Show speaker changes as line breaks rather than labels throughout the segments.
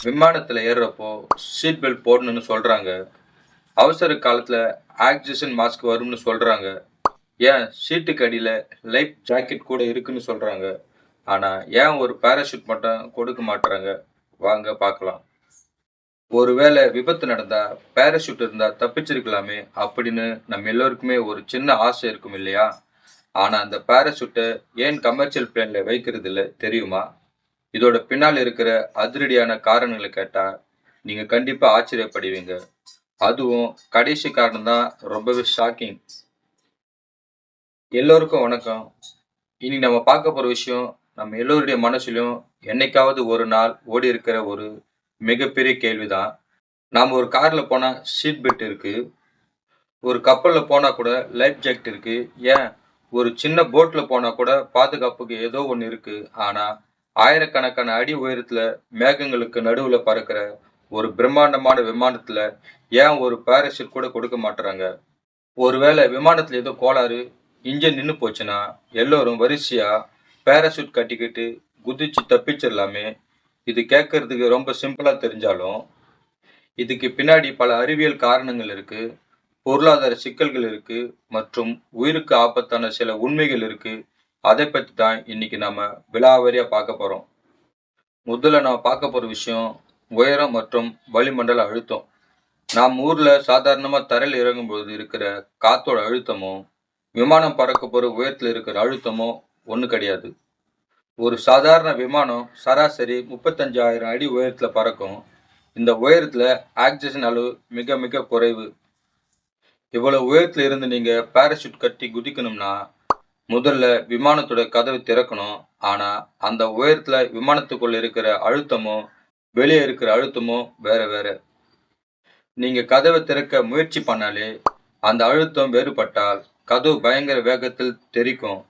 விமானத்துல ஏறுறப்போ seat belt போடணும்னு சொல்றாங்க. அவசர காலத்துல ஆக்சிஜன் மாஸ்க் வரும்னு சொல்றாங்க. ஏன் சீட்டுக்கு அடியில லைஃப் ஜாக்கெட் கூட இருக்குன்னு சொல்றாங்க. ஆனா ஏன் ஒரு பாராசூட் மட்டும் கொடுக்க மாட்றாங்க? வாங்க பார்க்கலாம். ஒருவேளை விபத்து நடந்தா பாராசூட் இருந்தா தப்பிச்சிருக்கலாமே அப்படின்னு நம்ம எல்லோருக்குமே ஒரு சின்ன ஆசை இருக்கும் இல்லையா? ஆனா அந்த பாராசூட்டை ஏன் கமர்ஷியல் பிளேன்ல வைக்கிறது இல்ல தெரியுமா? இதோட பின்னால் இருக்கிற அதிரடியான காரணங்களை கேட்டா நீங்க கண்டிப்பா ஆச்சரியப்படுவீங்க. அதுவும் கடைசி காரணம் தான் ரொம்பவே ஷாக்கிங். எல்லோருக்கும் வணக்கம். இனி நம்ம பார்க்க போற விஷயம் நம்ம எல்லோருடைய மனசுலயும் என்னைக்காவது ஒரு நாள் ஓடி இருக்கிற ஒரு மிகப்பெரிய கேள்விதான். நாம ஒரு கார்ல போனா சீட் பெல்ட் இருக்கு. ஒரு கப்பல்ல போனா கூட லைஃப் ஜாக்கெட் இருக்கு. ஏன் ஒரு சின்ன போட்ல போனா கூட பாதுகாப்புக்கு ஏதோ ஒண்ணு இருக்கு. ஆனா ஆயிரக்கணக்கான அடி உயரத்துல மேகங்களுக்கு நடுவுல பறக்கிற ஒரு பிரம்மாண்டமான விமானத்துல ஏன் ஒரு பாராசூட் கூட கொடுக்க மாட்றாங்க? ஒருவேளை விமானத்துல ஏதோ கோளாறு, இன்ஜின் நின்னு போச்சுன்னா எல்லோரும் வரிசையா பாராசூட் கட்டிக்கிட்டு குதிச்சு தப்பிச்சிடலாமே. இது கேட்கறதுக்கு ரொம்ப சிம்பிளா தெரிஞ்சாலும் இதுக்கு பின்னாடி பல அறிவியல் காரணங்கள் இருக்கு. பொருளாதார சிக்கல்கள் இருக்கு மற்றும் உயிருக்கு ஆபத்தான சில உண்மைகள் இருக்கு. அதை பத்தி தான் இன்னைக்கு நம்ம விலாவரியா பார்க்க போறோம். முதல்ல நம்ம பார்க்க போற விஷயம் உயரம் மற்றும் வளிமண்டல அழுத்தம். நாம் ஊர்ல சாதாரணமா தரையில இறங்கும்போது இருக்கிற காத்தோட அழுத்தமும் விமானம் பறக்க போற உயரத்துல இருக்கிற அழுத்தமும் ஒண்ணு கிடையாது. ஒரு சாதாரண விமானம் சராசரி 35,000 அடி உயரத்துல பறக்கும். இந்த உயரத்துல ஆக்சிஜன் அளவு மிக மிக குறைவு. இவ்வளவு உயரத்துல இருந்து நீங்க பாராசூட் கட்டி குதிக்கணும்னா முதல்ல விமானத்தோட கதவு திறக்கணும். ஆனா அந்த உயரத்துல விமானத்துக்குள்ள இருக்கிற அழுத்தமும் வெளியே இருக்கிற அழுத்தமும் வேற வேற. நீங்க கதவை திறக்க முயற்சி பண்ணாலே அந்த அழுத்தம் வேறுபட்டால் கதவு பயங்கர வேகத்தில் தெறிக்கும்.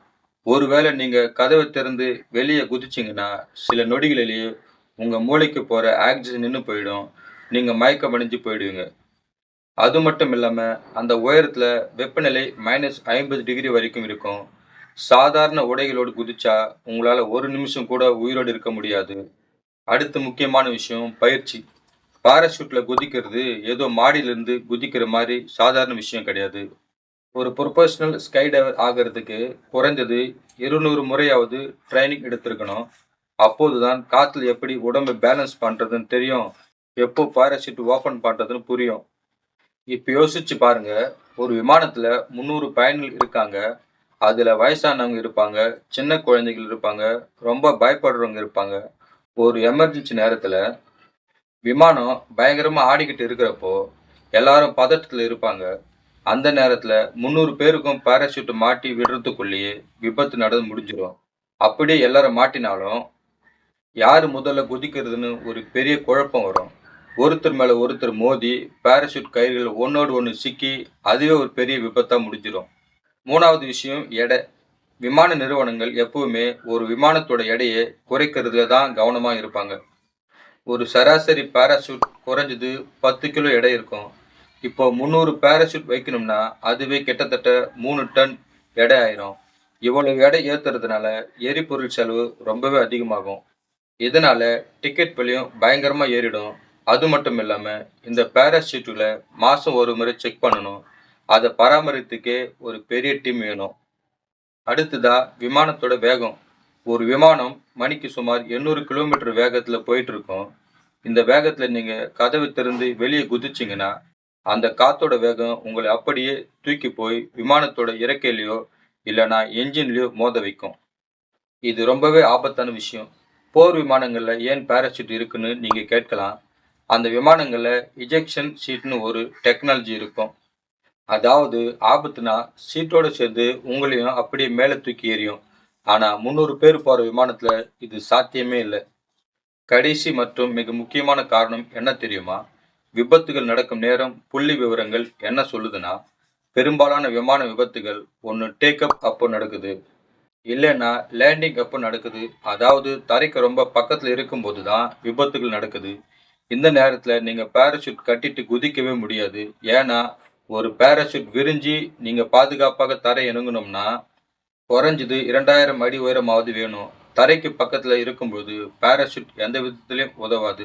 ஒருவேளை நீங்க கதவை திறந்து வெளியே குதிச்சீங்கன்னா சில நொடிகளிலேயே உங்க மூளைக்கு போற ஆக்சிஜன் நின்று போயிடும். நீங்க மயக்கமடைஞ்சு போயிடுவீங்க. அது மட்டும் இல்லாம அந்த உயரத்துல வெப்பநிலை -50 டிகிரி வரைக்கும் இருக்கும். சாதாரண உடைகளோடு குதிச்சா உங்களால ஒரு நிமிஷம் கூட உயிரோடு இருக்க முடியாது. அடுத்து முக்கியமான விஷயம் பயிற்சி. பாராசூட்ல குதிக்கிறது ஏதோ மாடியிலிருந்து குதிக்கிற மாதிரி சாதாரண விஷயம் கிடையாது. ஒரு ப்ரொஃபஷனல் ஸ்கை டைவர் ஆகிறதுக்கு குறைந்தது 200 முறையாவது ட்ரைனிங் எடுத்திருக்கணும். அப்போதுதான் காத்துல எப்படி உடம்பை பேலன்ஸ் பண்றதுன்னு தெரியும். எப்போ பாராசூட் ஓபன் பண்றதுன்னு புரியும். இப்ப யோசிச்சு பாருங்க. ஒரு விமானத்துல 300 பயணிகள் இருக்காங்க. அதுல வயசானவங்க இருப்பாங்க, சின்ன குழந்தைகள் இருப்பாங்க, ரொம்ப பயப்படுறவங்க இருப்பாங்க. ஒரு எமர்ஜென்சி நேரத்துல விமானம் பயங்கரமா ஆடிக்கிட்டு இருக்கிறப்போ எல்லாரும் பதட்டத்துல இருப்பாங்க. அந்த நேரத்துல 300 பேருக்கும் பாராசூட் மாட்டி விடுறதுக்குள்ளேயே விபத்து நடந்து முடிஞ்சிடும். அப்படியே எல்லாரும் மாட்டினாலும் யாரு முதல்ல குதிக்கிறதுன்னு ஒரு பெரிய குழப்பம் வரும். ஒருத்தர் மேல ஒருத்தர் மோதி பாராசூட் கயிறுகள் ஒன்னோடு ஒன்று சிக்கி அதுவே ஒரு பெரிய விபத்தா முடிஞ்சிடும். மூணாவது விஷயம் எடை. விமான நிறுவனங்கள் எப்பவுமே ஒரு விமானத்தோட எடையை குறைக்கிறதுல தான் கவனமா இருப்பாங்க. ஒரு சராசரி பாராசூட் குறைஞ்சது 10 கிலோ எடை இருக்கும். இப்போ 300 பாராசூட் வைக்கணும்னா அதுவே கிட்டத்தட்ட 3 டன் எடை ஆயிரும். இவ்வளவு எடை ஏத்துறதுனால எரிபொருள் செலவு ரொம்பவே அதிகமாகும். இதனால டிக்கெட் விலையும் பயங்கரமா ஏறிடும். அது மட்டும் இல்லாம இந்த பாராசூட்ல மாசம் ஒரு முறை செக் பண்ணணும். அதை பராமரித்துக்கே ஒரு பெரிய டீம் வேணும். அடுத்ததா விமானத்தோட வேகம். ஒரு விமானம் மணிக்கு சுமார் 800 கிலோமீட்டர் வேகத்துல போயிட்டு இருக்கும். இந்த வேகத்துல நீங்க கதவை திறந்து வெளியே குதிச்சீங்கன்னா அந்த காத்தோட வேகம் உங்களை அப்படியே தூக்கி போய் விமானத்தோட இறக்கையிலயோ இல்லைன்னா என்ஜின்லயோ மோத வைக்கும். இது ரொம்பவே ஆபத்தான விஷயம். போர் விமானங்கள்ல ஏன் பாராசூட் இருக்குன்னு நீங்க கேட்கலாம். அந்த விமானங்கள்ல இஜெக்ஷன் சீட்னு ஒரு டெக்னாலஜி இருக்கும். அதாவது ஆபத்துனா சீட்டோட சேர்ந்து உங்களையும் அப்படியே மேலே தூக்கி எறியும். ஆனா 300 பேர் போற விமானத்துல இது சாத்தியமே இல்லை. கடைசி மற்றும் மிக முக்கியமான காரணம் என்ன தெரியுமா? விபத்துகள் நடக்கும் நேரம் புள்ளி விவரங்கள் என்ன சொல்லுதுன்னா, பெரும்பாலான விமான விபத்துகள் ஒன்று டேக் அப் அப்போ நடக்குது, இல்லைன்னா லேண்டிங் அப்போ நடக்குது. அதாவது தரைக்கு ரொம்ப பக்கத்துல இருக்கும்போது தான் விபத்துகள் நடக்குது. இந்த நேரத்துல நீங்க பாராசூட் கட்டிட்டு குதிக்கவே முடியாது. ஏன்னா ஒரு பாராசூட் விரிஞ்சி நீங்க பாதுகாப்பாக தரை இறங்கணும்னா குறைஞ்சது 2000 அடி உயரமாவது வேணும். தரைக்கு பக்கத்துல இருக்கும்போது பாராசூட் எந்த விதத்திலையும் உதவாது.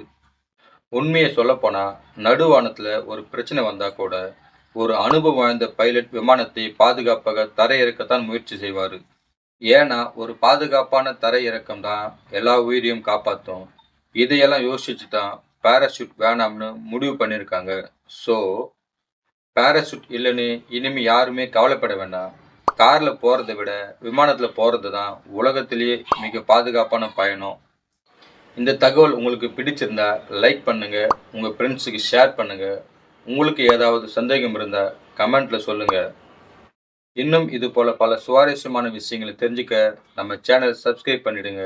உண்மையை சொல்லப்போனா நடுவானத்துல ஒரு பிரச்சனை வந்தா கூட ஒரு அனுபவம் வாய்ந்த பைலட் விமானத்தை பாதுகாப்பாக தரையிறக்கத்தான் முயற்சி செய்வாரு. ஏன்னா ஒரு பாதுகாப்பான தரையிறக்கம் தான் எல்லா உயிரையும் காப்பாற்றும். இதையெல்லாம் யோசிச்சு தான் பேராஷூட் வேணாம்னு முடிவு பண்ணியிருக்காங்க. ஸோ பேராஷூட் இல்லைன்னு இனிமே யாருமே கவலைப்பட வேண்டாம். கார்ல போறதை விட விமானத்துல போறது தான் உலகத்திலேயே மிக பாதுகாப்பான பயணம். இந்த தகவல் உங்களுக்கு பிடிச்சிருந்தா லைக் பண்ணுங்க, உங்க ஃப்ரெண்ட்ஸுக்கு ஷேர் பண்ணுங்க. உங்களுக்கு ஏதாவது சந்தேகம் இருந்தா கமெண்ட்ல சொல்லுங்க. இன்னும் இது போல பல சுவாரஸ்யமான விஷயங்களை தெரிஞ்சுக்க நம்ம சேனல் சப்ஸ்கிரைப் பண்ணிடுங்க.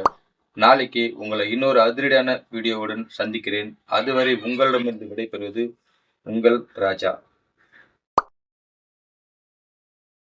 நாளைக்கு உங்களை இன்னொரு அதிரடியான வீடியோவுடன் சந்திக்கிறேன். அதுவரை உங்களிடமிருந்து விடைபெறுவது உங்கள் ராஜா.